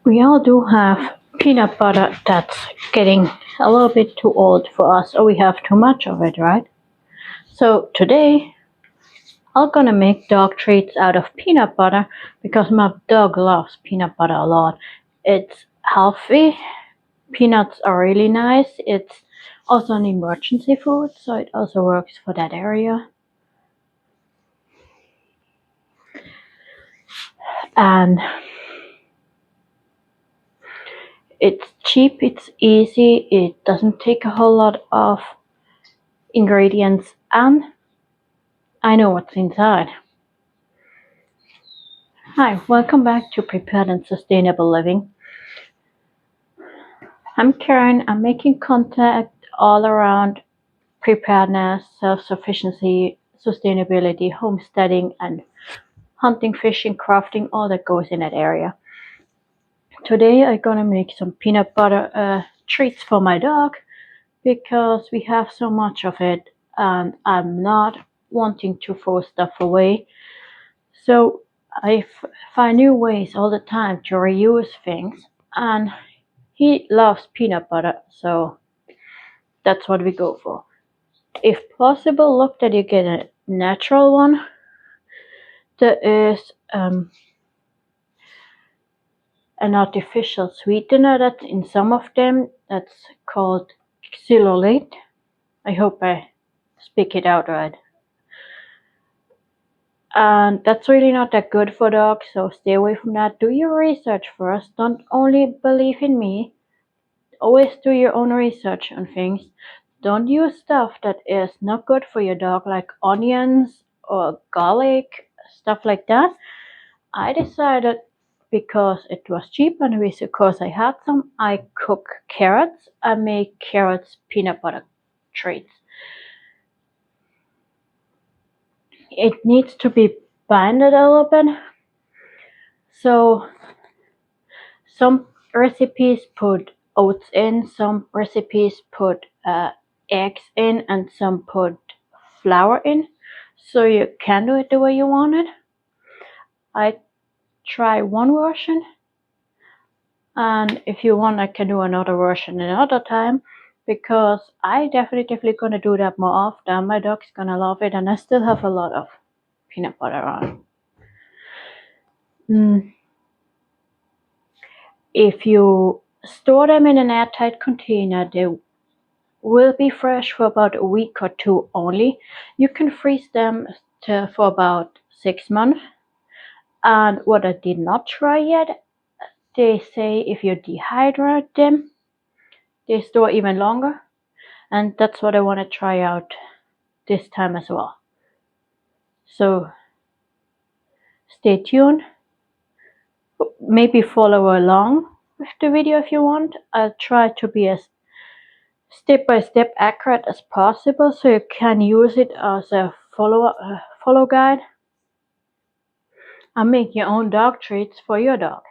We all do have peanut butter that's getting a little bit too old for us, or we have too much of it, right? So today I'm gonna make dog treats out of peanut butter because my dog loves peanut butter a lot. It's healthy. Peanuts are really nice. It's also an emergency food, so it also works for that area. And it's cheap, it's easy, it doesn't take a whole lot of ingredients, and I know what's inside. Hi, welcome back to Prepared and Sustainable Living. I'm Karen. I'm making content all around preparedness, self-sufficiency, sustainability, homesteading, and hunting, fishing, crafting, all that goes in that area. Today I'm gonna make some peanut butter treats for my dog because we have so much of it and I'm not wanting to throw stuff away. So I find new ways all the time to reuse things, and he loves peanut butter, so that's what we go for. If possible, look that you get a natural one. There is an artificial sweetener that's in some of them that's called xylolate. I hope I speak it out right. And that's really not that good for dogs, so stay away from that. Do your research first. Don't only believe in me. Always do your own research on things. Don't use stuff that is not good for your dog, like onions or garlic, stuff like that. I decided, because it was cheap and because I had some, I cook carrots. I make carrots peanut butter treats. It needs to be blended a little bit. So some recipes put oats in, some recipes put eggs in, and some put flour in. So you can do it the way you want it. I try one version, and if you want I can do another version another time, because I definitely gonna do that more often. My dog's gonna love it, and I still have a lot of peanut butter on. If you store them in an airtight container, they will be fresh for about a week or two only. You can freeze them for about 6 months. And what I did not try yet, they say if you dehydrate them, they store even longer. And that's what I want to try out this time as well. So stay tuned. Maybe follow along with the video if you want. I'll try to be as step-by-step accurate as possible, so you can use it as a follow guide and make your own dog treats for your dog.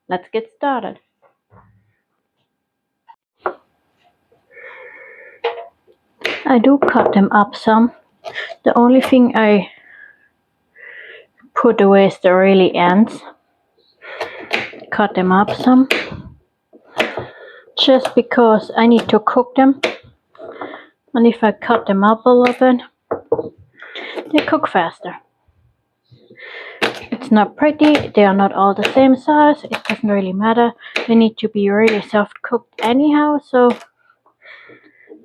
Let's get started. I do cut them up some. The only thing I put away is the really ends. Cut them up some, just because I need to cook them, and if I cut them up a little bit, they cook faster. It's not pretty, they are not all the same size, it doesn't really matter. They need to be really soft cooked anyhow, so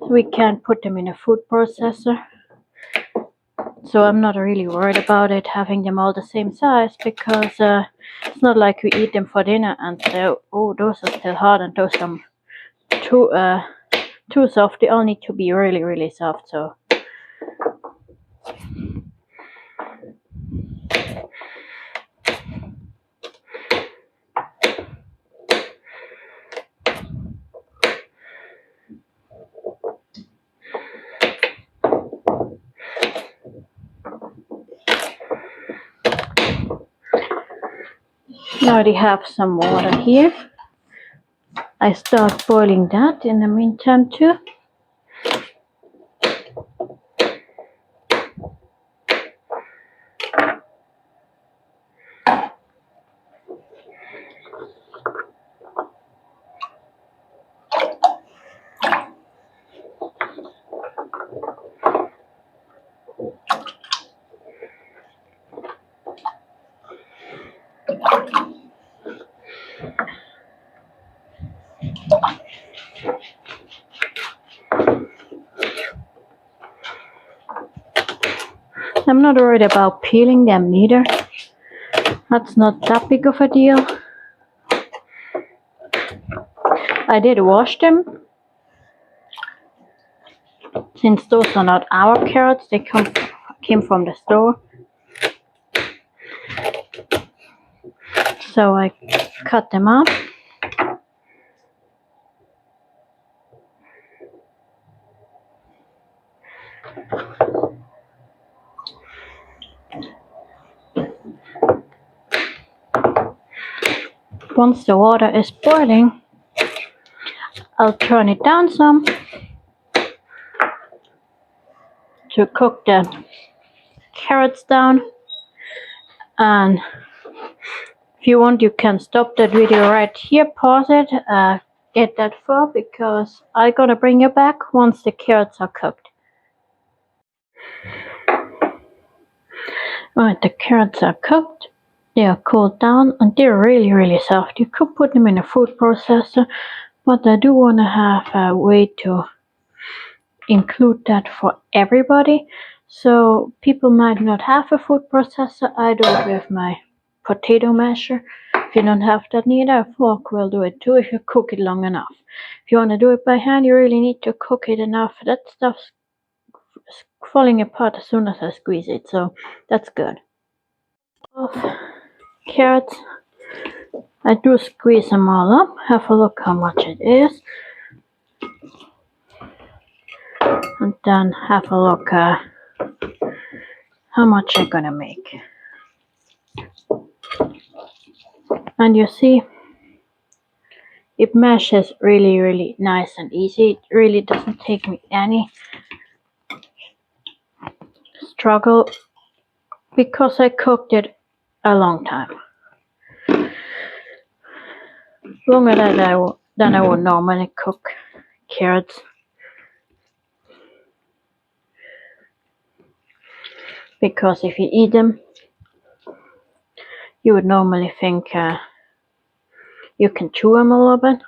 we can put them in a food processor. So I'm not really worried about it having them all the same size, because it's not like we eat them for dinner and say, oh, those are still hard and those are too soft. They all need to be really, really soft. So I already have some water here. I start boiling that in the meantime too. I'm not worried about peeling them neither. That's not that big of a deal. I did wash them. Since those are not our carrots, they came from the store. So I cut them up. Once the water is boiling, I'll turn it down some to cook the carrots down. And if you want, you can stop that video right here, pause it, get that far, because I'm gonna bring you back once the carrots are cooked. Alright, the carrots are cooked. They are cooled down and they're really soft. You could put them in a food processor, but I do want to have a way to include that for everybody. So people might not have a food processor. I do it with my potato masher. If you don't have that neither, a fork will do it too if you cook it long enough. If you want to do it by hand, you really need to cook it enough. That stuff's falling apart as soon as I squeeze it, so that's good. Of carrots, I do squeeze them all up. Have a look how much it is, and then have a look how much I'm gonna make. And you see, it mashes really nice and easy. It really doesn't take me any struggle because I cooked it a long time, longer than I would normally cook carrots. Because if you eat them, you would normally think you can chew them a little bit.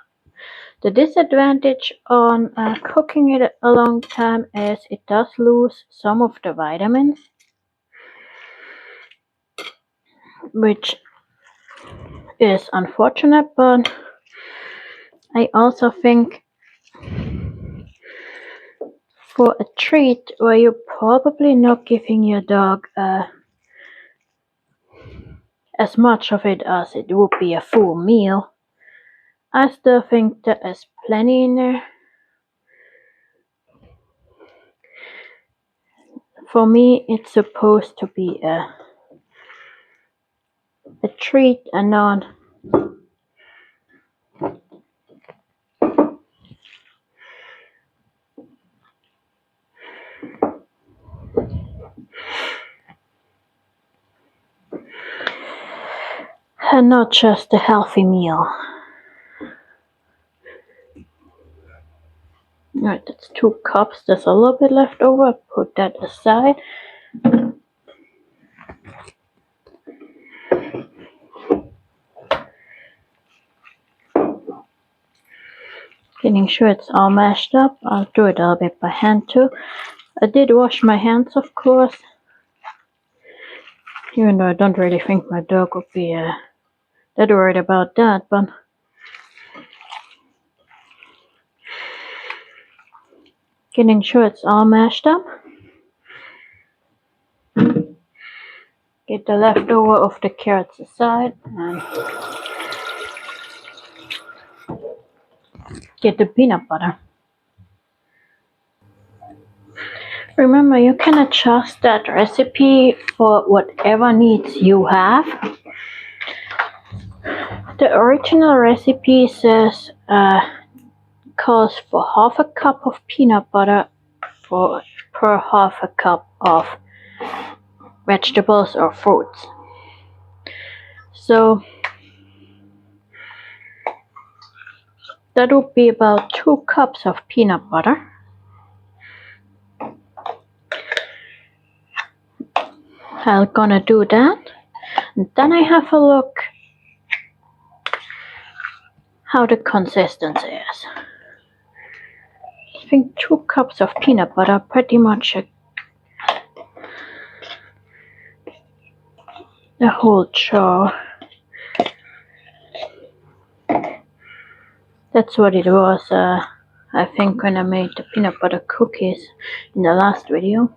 The disadvantage on cooking it a long time is it does lose some of the vitamins, which is unfortunate, but I also think for a treat where you're probably not giving your dog as much of it as it would be a full meal, I still think there is plenty in there. For me, it's supposed to be a treat and not just a healthy meal. Alright, that's 2 cups. There's a little bit left over. Put that aside. Getting sure it's all mashed up. I'll do it a little bit by hand too. I did wash my hands, of course, even though I don't really think my dog would be that worried about that, but getting sure it's all mashed up. Get the leftover of the carrots aside and get the peanut butter. Remember, you can adjust that recipe for whatever needs you have. The original recipe says calls for half a cup of peanut butter per half a cup of vegetables or fruits. So that would be about 2 cups of peanut butter. I'm gonna do that, and then I have a look how the consistency is. I think 2 cups of peanut butter pretty much the whole jar. That's what it was, I think, when I made the peanut butter cookies in the last video.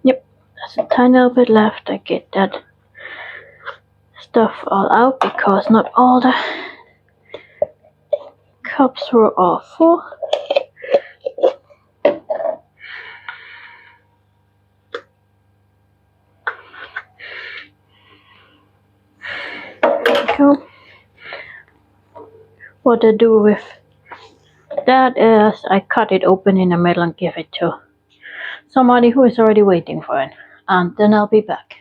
Yep, there's a tiny little bit left. I get that stuff all out because not all the cups were all full. Go. What I do with that is I cut it open in the middle and give it to somebody who is already waiting for it, and then I'll be back.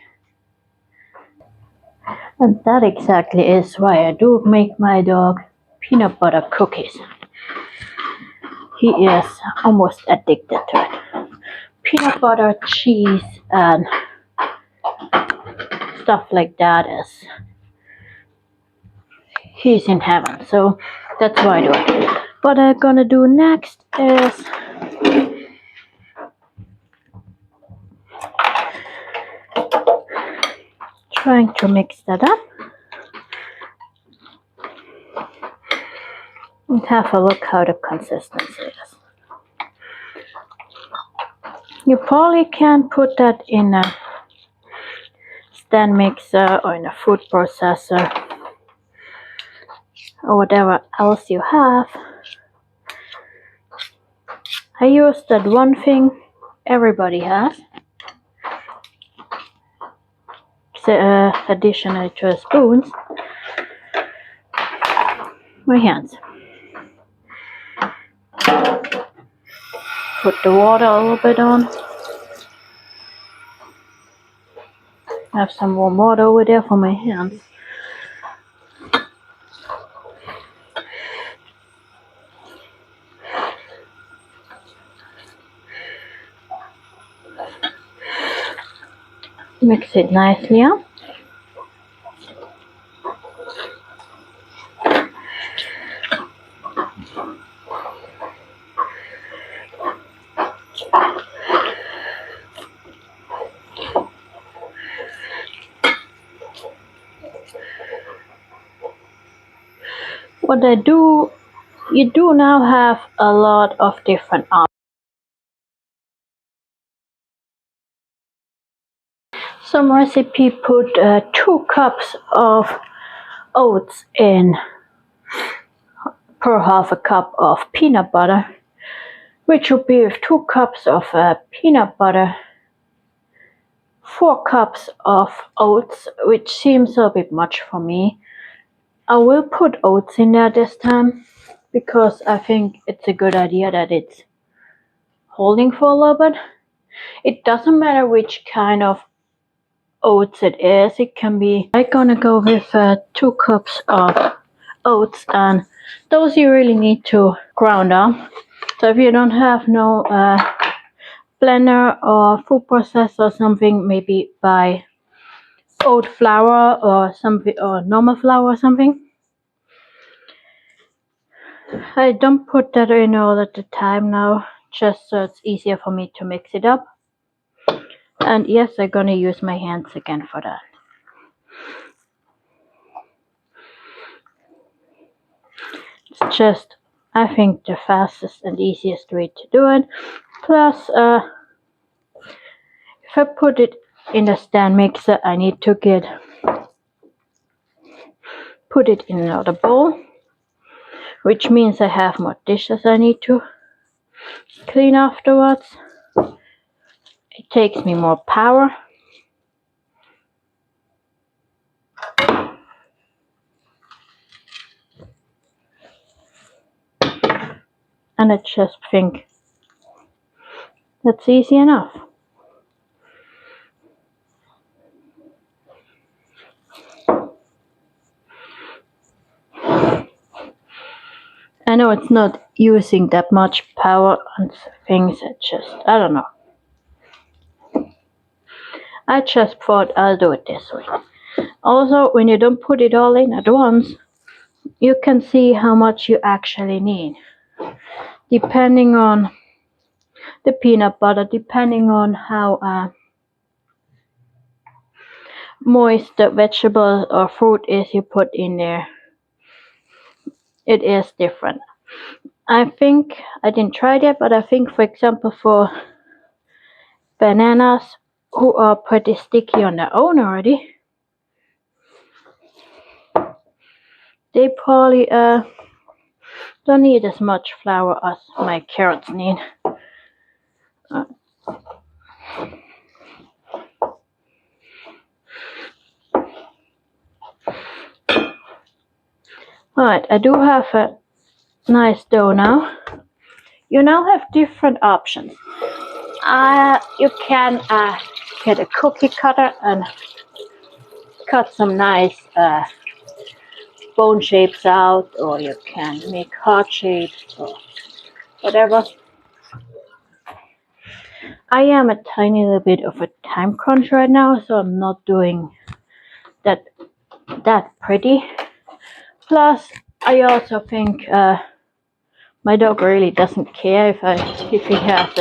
And that exactly is why I do make my dog peanut butter cookies. He is almost addicted to it. Peanut butter, cheese, and stuff like that is, he's in heaven. So that's why I do it. What I'm gonna do next is trying to mix that up and have a look how the consistency is. You probably can put that in a stand mixer or in a food processor or whatever else you have. I use that one thing everybody has, additional to spoons, my hands. Put the water a little bit on. I have some warm water over there for my hands. Mix it nicely up. What I do, you do now have a lot of different options. Some recipe put 2 cups of oats in per half a cup of peanut butter, which would be with 2 cups of peanut butter, 4 cups of oats, which seems a bit much for me. I will put oats in there this time because I think it's a good idea that it's holding for a little bit. It doesn't matter which kind of oats it is. It can be, I'm gonna go with 2 cups of oats, and those you really need to ground up. So if you don't have no blender or food processor or something, maybe buy oat flour or something, or normal flour or something. I don't put that in all at the time now, just so it's easier for me to mix it up. And yes, I'm gonna use my hands again for that. It's just, I think, the fastest and easiest way to do it. Plus, if I put it in the stand mixer, I need to put it in another bowl, which means I have more dishes I need to clean afterwards. It takes me more power. And I just think that's easy enough. I know it's not using that much power on things, I don't know. I just thought I'll do it this way. Also, when you don't put it all in at once, you can see how much you actually need. Depending on the peanut butter, depending on how moist the vegetable or fruit is you put in there. It is different. I think, I didn't try that, but I think, for example, for bananas who are pretty sticky on their own already, they probably don't need as much flour as my carrots need. Alright, I do have a nice dough now. You now have different options. You can get a cookie cutter and cut some nice bone shapes out, or you can make heart shapes or whatever. I am a tiny little bit of a time crunch right now, so I'm not doing that pretty. Plus, I also think my dog really doesn't care if he has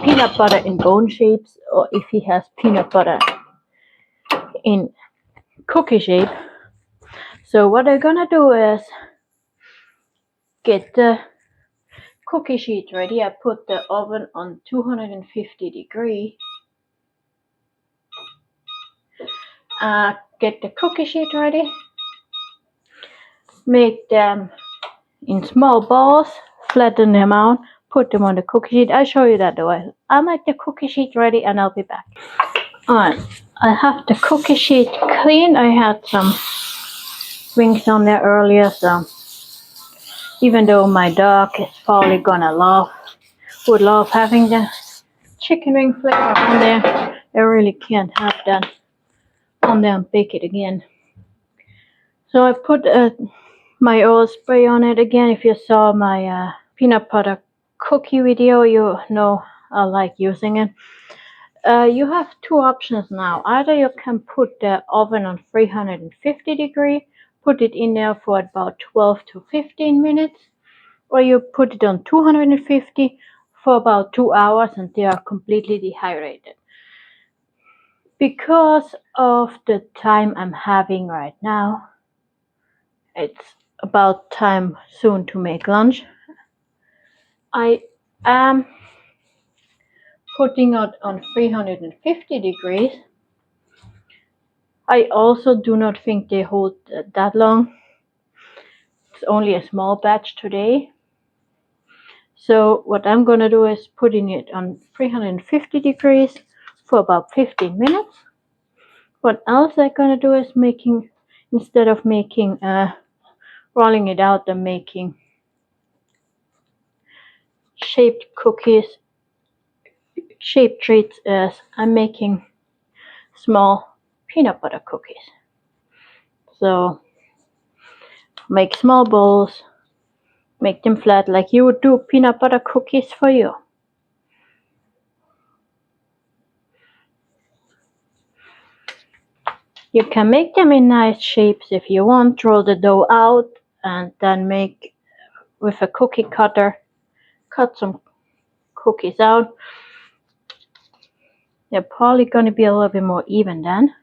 peanut butter in bone shapes or if he has peanut butter in cookie shape. So what I'm gonna do is get the cookie sheet ready. I put the oven on 250 degrees. Get the cookie sheet ready. Make them in small balls, flatten them out, put them on the cookie sheet. I'll show you that the way. I'll make the cookie sheet ready and I'll be back. Alright, I have the cookie sheet clean. I had some rings on there earlier, so even though my dog is probably would love having the chicken wing flavor on there, I really can't have that on there and bake it again. So I put my oil spray on it again. If you saw my peanut butter cookie video, you know I like using it. You have two options now. Either you can put the oven on 350 degrees, put it in there for about 12 to 15 minutes, or you put it on 250 for about 2 hours and they are completely dehydrated. Because of the time I'm having right now, it's about time soon to make lunch. I am putting it on 350 degrees. I also do not think they hold that long. It's only a small batch today. So what I'm gonna do is putting it on 350 degrees for about 15 minutes. What else I'm gonna do is instead of rolling it out, I'm making shaped cookies, shaped treats, as I'm making small peanut butter cookies. So make small balls, make them flat like you would do peanut butter cookies for you. You can make them in nice shapes if you want. Roll the dough out and then make with a cookie cutter, cut some cookies out. They're probably going to be a little bit more even then.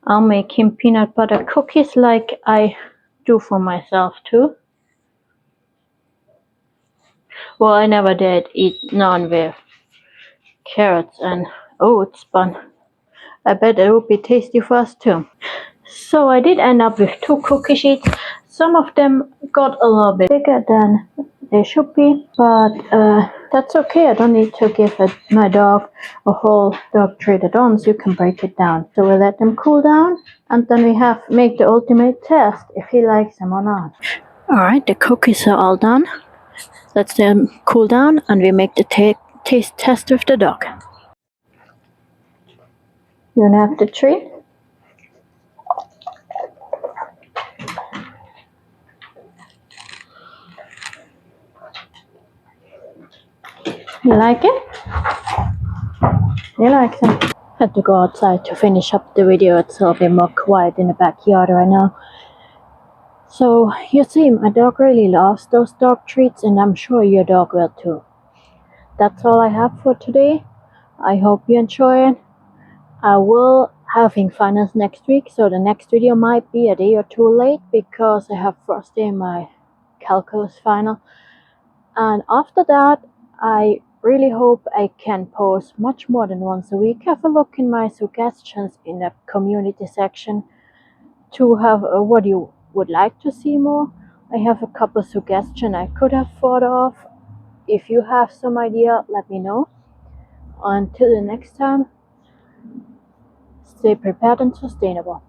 I'll make him peanut butter cookies like I do for myself too. Well, I never did eat none with carrots and oats, but I bet it would be tasty for us too. So I did end up with 2 cookie sheets. Some of them got a little bit bigger than they should be, but that's okay. I don't need to give my dog a whole dog treat at once. You can break it down. So we'll let them cool down, and then we make the ultimate test if he likes them or not. Alright, the cookies are all done. Let them cool down and we make the taste test with the dog. You wanna have the treat? You like it? He likes it. Had to go outside to finish up the video. It's a little bit more quiet in the backyard right now. So you see, my dog really loves those dog treats, and I'm sure your dog will too. That's all I have for today. I hope you enjoy it. I will having finals next week, so the next video might be a day or two late because I have first day in my calculus final. And after that, I really hope I can post much more than once a week. Have a look in my suggestions in the community section to have what you would like to see more. I have a couple suggestions I could have thought of. If you have some idea, let me know. Until the next time, stay prepared and sustainable.